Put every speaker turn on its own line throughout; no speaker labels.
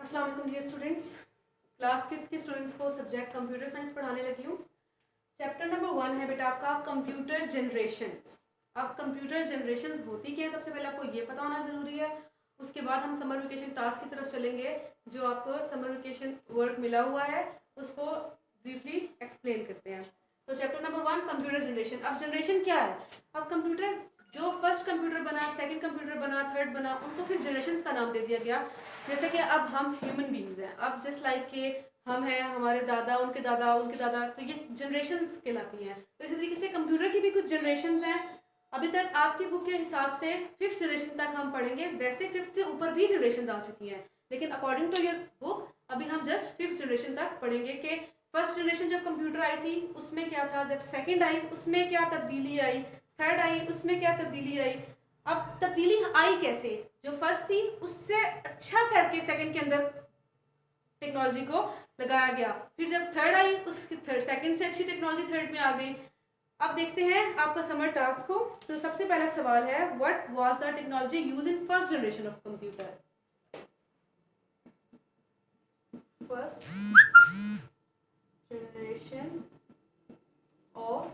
अस्सलाम वालेकुम dear students, class 5th के स्टूडेंट्स को सब्जेक्ट कंप्यूटर साइंस पढ़ाने लगी हूँ। चैप्टर नंबर 1 है बेटा आपका कंप्यूटर जनरेशंस। अब कंप्यूटर जनरेशंस होती क्या है, सबसे पहले आपको ये पता होना ज़रूरी है। उसके बाद हम समर वेकेशन टास्क की तरफ चलेंगे। जो आपको समर वेकेशन वर्क मिला हुआ है उसको ब्रीफली एक्सप्लेन करते हैं। तो चैप्टर नंबर 1 कंप्यूटर जनरेशन। अब जनरेशन क्या है? अब कंप्यूटर जो फर्स्ट कंप्यूटर बना, सेकंड कंप्यूटर बना, थर्ड बना, उनको फिर जनरेशंस का नाम दे दिया गया। जैसे कि अब हम ह्यूमन बींग्स हैं, अब जस्ट लाइक के हम हैं, हमारे दादा, उनके दादा, उनके दादा, तो ये जनरेशंस कहलाती हैं। तो इसी तरीके से कंप्यूटर की भी कुछ जनरेशंस हैं। अभी तक आपकी बुक के हिसाब से 5th जनरेशन तक हम पढ़ेंगे। वैसे 5th से ऊपर भी जनरेशन आ चुकी हैं, लेकिन अकॉर्डिंग टू योर बुक अभी हम जस्ट 5th जनरेशन तक पढ़ेंगे कि फर्स्ट जनरेशन जब कंप्यूटर आई थी उसमें क्या था, जब सेकेंड आई उसमें क्या तब्दीली आई, थर्ड आई उसमें क्या तब्दीली आई। अब तब्दीली आई कैसे? जो फर्स्ट थी उससे अच्छा करके सेकंड के अंदर टेक्नोलॉजी को लगाया गया। फिर जब थर्ड आई उसकी थर्ड सेकंड से अच्छी टेक्नोलॉजी थर्ड में आ गई। अब देखते हैं आपका समर टास्क को। तो सबसे पहला सवाल है, what was the technology use in first generation of computer? First generation of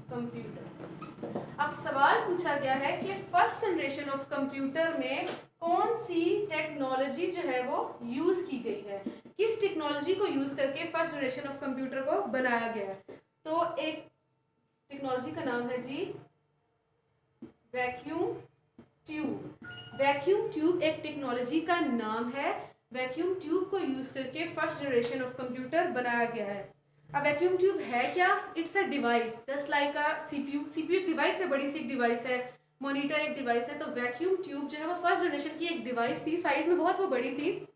computer. अब सवाल पूछा गया है कि फर्स्ट जनरेशन ऑफ कंप्यूटर में कौन सी टेक्नोलॉजी जो है वो यूज की गई है, किस टेक्नोलॉजी को यूज करके फर्स्ट जनरेशन ऑफ कंप्यूटर को बनाया गया है। तो एक टेक्नोलॉजी का नाम है जी वैक्यूम ट्यूब। वैक्यूम ट्यूब एक टेक्नोलॉजी का नाम है। वैक्यूम ट्यूब को यूज करके फर्स्ट जनरेशन ऑफ कंप्यूटर बनाया गया है। अब वैक्यूम ट्यूब है क्या? It's a device just like a CPU. CPU एक डिवाइस है, बड़ी सी एक डिवाइस है। मॉनिटर एक डिवाइस है। तो वैक्यूम ट्यूब जो है वो फर्स्ट जनरेशन की एक डिवाइस थी, साइज में बहुत वो बड़ी थी।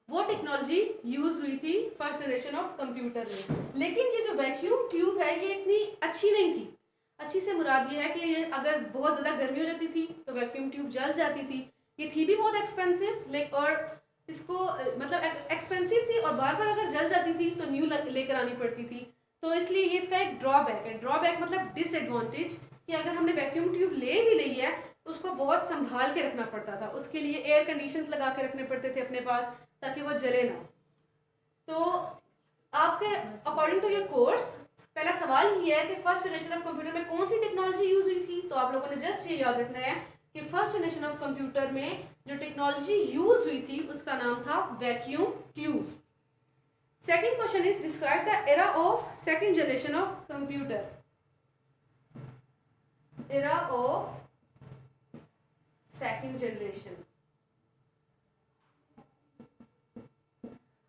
वो टेक्नोलॉजी यूज हुई थी फर्स्ट जनरेशन ऑफ कंप्यूटर में। लेकिन ये जो वैक्यूम ट्यूब है ये इतनी अच्छी नहीं थी। अच्छी से मुराद ये है कि ये अगर बहुत ज़्यादा गर्मी हो जाती थी तो वैक्यूम ट्यूब जल जाती थी। ये थी भी बहुत एक्सपेंसिव, और इसको मतलब एक्सपेंसिव थी, और बार बार अगर जल जाती थी तो न्यू लेकर आनी पड़ती थी। तो इसलिए ये इसका एक ड्रॉबैक है। ड्रॉबैक मतलब डिसएडवांटेज, कि अगर हमने वैक्यूम ट्यूब ले भी ली है तो उसको बहुत संभाल के रखना पड़ता था। उसके लिए एयर कंडीशंस लगा के रखने पड़ते थे अपने पास ताकि वो जले ना। तो आपके अकॉर्डिंग टू योर कोर्स पहला सवाल ये है कि फर्स्ट जनरेशन ऑफ कंप्यूटर में कौन सी टेक्नोलॉजी यूज हुई थी। तो आप लोगों ने जस्ट ये याद रखना है कि फर्स्ट जनरेशन ऑफ कंप्यूटर में जो टेक्नोलॉजी यूज हुई थी उसका नाम था vacuum tube. Second question is describe the era of second generation of computer. Era of second generation.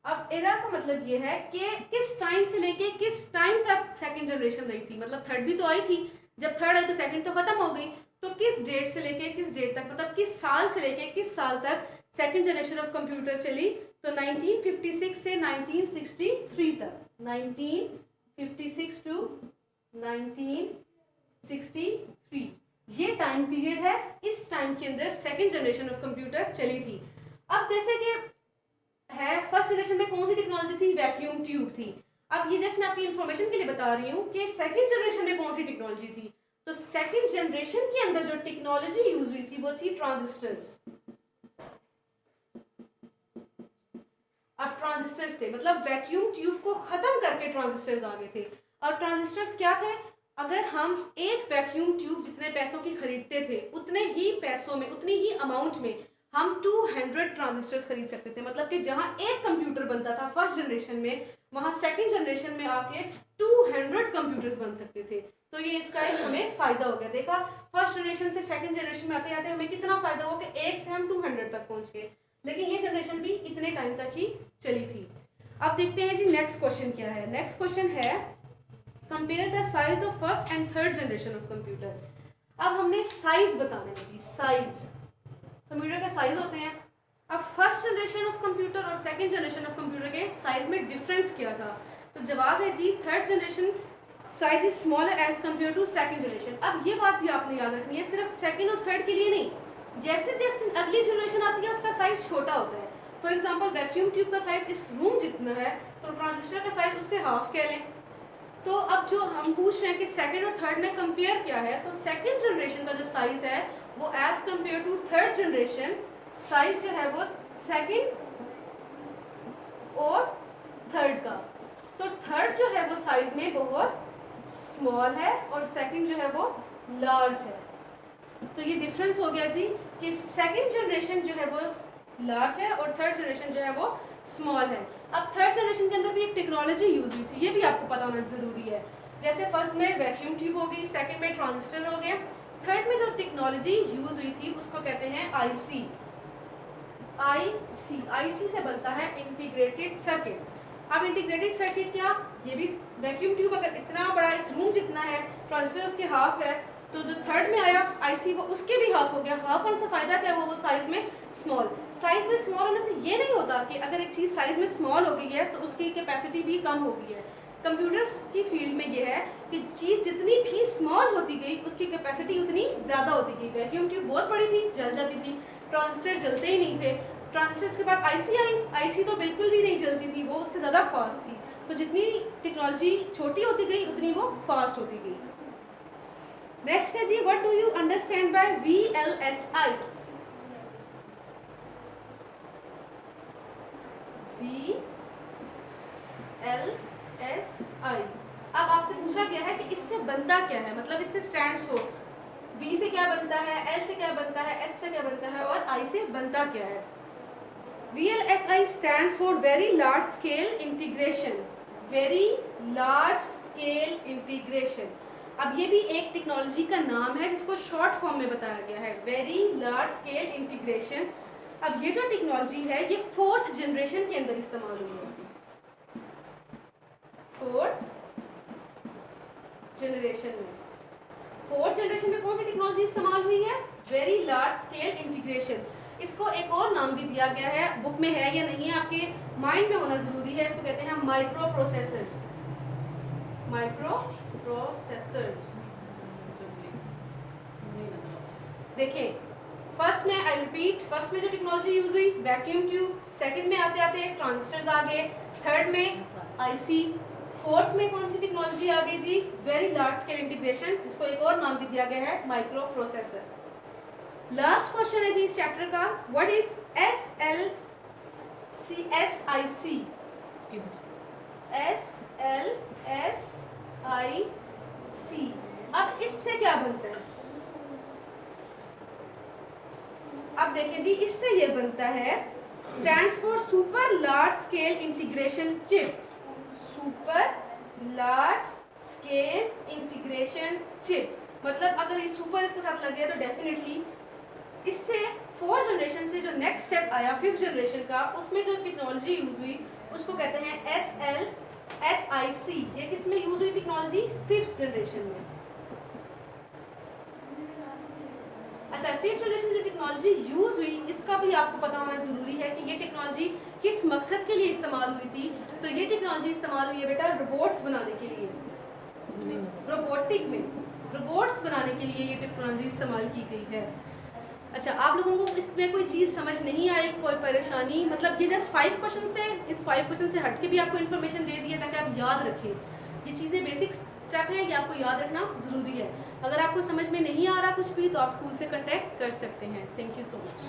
अब एरा का मतलब ये है कि किस टाइम से लेके किस टाइम तक सेकंड जनरेशन रही थी। मतलब थर्ड भी तो आई थी, जब थर्ड आई तो सेकंड तो खत्म हो गई। तो किस डेट से लेके किस डेट तक, मतलब किस साल से लेके किस साल तक सेकंड जनरेशन ऑफ कंप्यूटर चली। तो 1956 से 1963 तक। 1956 टू 1963 ये टाइम पीरियड है। इस टाइम के अंदर सेकंड जनरेशन ऑफ कंप्यूटर चली थी। अब जैसे कि है फर्स्ट जनरेशन में कौन सी टेक्नोलॉजी थी? वैक्यूम ट्यूब थी। अब ये जस्ट मैं आपकी इंफॉर्मेशन के लिए बता रही हूँ कि सेकंड जनरेशन में कौन सी टेक्नोलॉजी थी। तो सेकंड जनरेशन के अंदर जो टेक्नोलॉजी यूज हुई थी वो थी ट्रांजिस्टर्स। अब ट्रांजिस्टर्स थे, मतलब वैक्यूम ट्यूब को खत्म करके ट्रांजिस्टर्स आ गए थे। और ट्रांजिस्टर्स क्या थे? अगर हम एक वैक्यूम ट्यूब जितने पैसों की खरीदते थे उतने ही पैसों में, उतनी ही अमाउंट में हम 200 ट्रांजिस्टर्स खरीद सकते थे। मतलब कि जहां एक कंप्यूटर बनता था फर्स्ट जनरेशन में, वहां सेकंड जनरेशन में आके 200 कंप्यूटर्स बन सकते थे। तो ये इसका एक हमें फायदा हो गया। देखा, फर्स्ट जनरेशन से सेकंड जनरेशन में आते आते हमें कितना फायदा हुआ कि एक से हम 200 तक पहुंच गए। लेकिन ये जनरेशन भी इतने टाइम तक ही चली थी। अब देखते हैं जी नेक्स्ट क्वेश्चन क्या है। नेक्स्ट क्वेश्चन है compare the size of first and third generation of computer. अब हमने साइज बताना है जी। साइज, कंप्यूटर के साइज होते हैं। अब फर्स्ट जनरेशन ऑफ कंप्यूटर और सेकंड जनरेशन ऑफ कंप्यूटर के साइज में डिफरेंस क्या था? तो जवाब है जी third generation size is smaller as compare to second generation. अब ये बात भी आपने याद रखनी है, सिर्फ सेकंड और थर्ड के लिए नहीं, जैसे जैसे अगली जनरेशन आती है उसका साइज छोटा होता है। फॉर एग्जांपल वैक्यूम ट्यूब का साइज इस रूम जितना है तो ट्रांजिस्टर का साइज उससे हाफ कह लें। तो अब जो हम पूछ रहे हैं कि सेकंड और थर्ड में कंपेयर क्या है, तो सेकंड जनरेशन का जो साइज है वो as compare to third generation size जो है वो सेकंड और थर्ड का। तो थर्ड जो है वो साइज में बहुत स्मॉल है और सेकंड जो है वो लार्ज है। तो ये डिफरेंस हो गया जी कि सेकंड जनरेशन जो है वो लार्ज है और थर्ड जनरेशन जो है वो स्मॉल है। अब थर्ड जनरेशन के अंदर भी एक टेक्नोलॉजी यूज हुई थी, ये भी आपको पता होना जरूरी है। जैसे फर्स्ट में वैक्यूम ट्यूब हो गई, सेकंड में ट्रांजिस्टर हो गया, थर्ड में जो टेक्नोलॉजी यूज हुई थी उसको कहते हैं आईसी। आईसी से बनता है इंटीग्रेटेड सर्किट। अब इंटीग्रेटेड सर्किट क्या, ये भी वैक्यूम ट्यूब अगर इतना बड़ा इस रूम जितना है, ट्रांजिस्टर उसके हाफ है, तो जो थर्ड में आया आईसी वो उसके भी हाफ हो गया। हाफ होने से फायदा क्या हुआ, वो साइज में स्मॉल। साइज में स्मॉल होने से ये नहीं होता कि अगर एक चीज़ साइज में स्मॉल हो गई है तो उसकी कैपेसिटी भी कम हो गई है। कंप्यूटर्स की फील्ड में ये है कि चीज़ जितनी भी स्मॉल होती गई उसकी कैपेसिटी उतनी ज़्यादा होती गई। वैक्यूम ट्यूब बहुत बड़ी थी, जल जाती थी, ट्रांजिस्टर जलते ही नहीं थे। ट्रांजिस्टर के बाद आईसी आई, आईसी तो बिल्कुल भी नहीं जलती थी, वो उससे ज़्यादा फास्ट थी। तो जितनी टेक्नोलॉजी छोटी होती गई उतनी वो फास्ट होती गई। नेक्स्ट है जी, what do you understand by VLSI? VLSI। अब आपसे पूछा गया है कि इससे बनता क्या है, मतलब इससे स्टैंड फॉर V से क्या बनता है, L से क्या बनता है, S से क्या बनता है और I से बनता क्या है। VLSI stands for Very Large Scale Integration। Very Large Scale Integration। अब ये भी एक टेक्नोलॉजी का नाम है जिसको शॉर्ट फॉर्म में बताया गया है, Very Large Scale Integration। अब ये जो टेक्नोलॉजी है ये फोर्थ जनरेशन के अंदर इस्तेमाल हुई है। फोर्थ जनरेशन में, फोर्थ जनरेशन में कौन सी टेक्नोलॉजी इस्तेमाल हुई है, वेरी लार्ज स्केल इंटीग्रेशन। इसको एक और नाम भी दिया गया है, बुक में है या नहीं है आपके माइंड में होना जरूरी है। इसको कहते हैं माइक्रो प्रोसेसर्स। Micro processors. देखिए फर्स्ट में, आई रिपीट, फर्स्ट में जो टेक्नोलॉजी यूज हुई वैक्यूम ट्यूब, सेकंड में आते आते ट्रांजिस्टर्स आ गए, थर्ड में आईसी, फोर्थ में कौन सी टेक्नोलॉजी आ गई जी, वेरी लार्ज स्केल इंटीग्रेशन, जिसको एक और नाम भी दिया गया है माइक्रो प्रोसेसर। लास्ट क्वेश्चन है जी इस चैप्टर का, व्हाट इज SLSIC? SLSIC। अब इससे क्या बनता है, अब देखिए जी इससे ये बनता है, stands for super large scale integration chip. Super large scale integration chip मतलब अगर ये सुपर इसके साथ लग गया तो डेफिनेटली इससे फोर्थ जनरेशन से जो नेक्स्ट स्टेप आया फिफ्थ जनरेशन का, उसमें जो टेक्नोलॉजी यूज हुई उसको कहते हैं SLSIC। ये किसमें यूज हुई टेक्नोलॉजी, फिफ्थ जनरेशन में। अच्छा, फिफ्थ जनरेशन जो टेक्नोलॉजी यूज हुई इसका भी आपको पता होना जरूरी है कि ये टेक्नोलॉजी किस मकसद के लिए इस्तेमाल हुई थी। तो ये टेक्नोलॉजी इस्तेमाल हुई है बेटा रोबोट्स बनाने के लिए, रोबोटिक में रोबोट्स बनाने के लिए ये टेक्नोलॉजी इस्तेमाल की गई है। अच्छा, आप लोगों को इसमें कोई चीज़ समझ नहीं आई, कोई परेशानी, मतलब ये जस्ट 5 क्वेश्चन थे, इस 5 क्वेश्चन से हट के भी आपको इन्फॉर्मेशन दे दी है ताकि आप याद रखें। ये चीज़ें बेसिक स्टेप है, ये आपको याद रखना ज़रूरी है। अगर आपको समझ में नहीं आ रहा कुछ भी तो आप स्कूल से कॉन्टैक्ट कर सकते हैं। Thank you so much.